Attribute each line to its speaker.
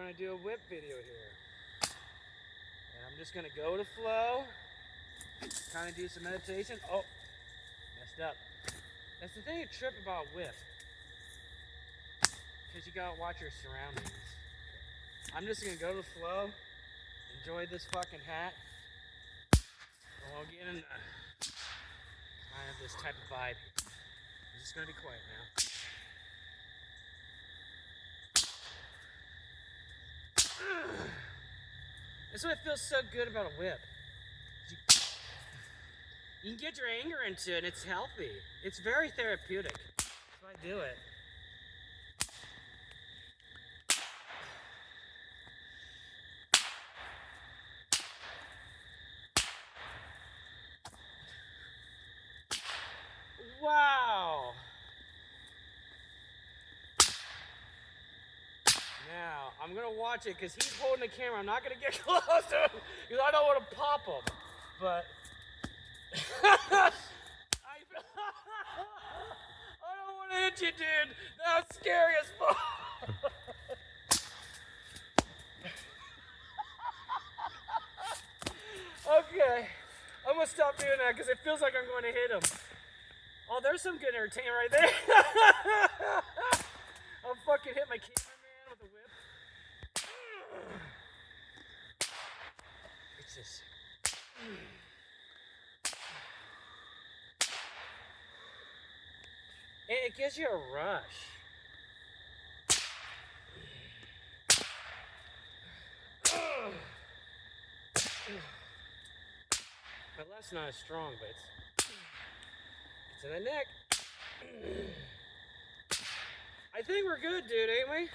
Speaker 1: want to do a whip video here. And I'm just going to go to flow, kind of do some meditation. Oh, messed up. That's the thing you trip about a whip, because you got to watch your surroundings. I'm just going to go to flow, enjoy this fucking hat, and we'll get in kind of this type of vibe. I'm just going to be quiet now. That's what feels so good about a whip. You can get your anger into it, and it's healthy. It's very therapeutic. That's why I do it. Wow. Now, I'm going to watch it because he's holding the camera. I'm not going to get close to him because I don't want to pop him. But I don't want to hit you, dude. That was scary as fuck. Okay. I'm going to stop doing that because it feels like I'm going to hit him. Oh, there's some good entertainment right there. I'll fucking hit my cameraman with a whip. It's just... It gives you a rush. My left's not as strong, but it's in the neck. I think we're good, dude, ain't we?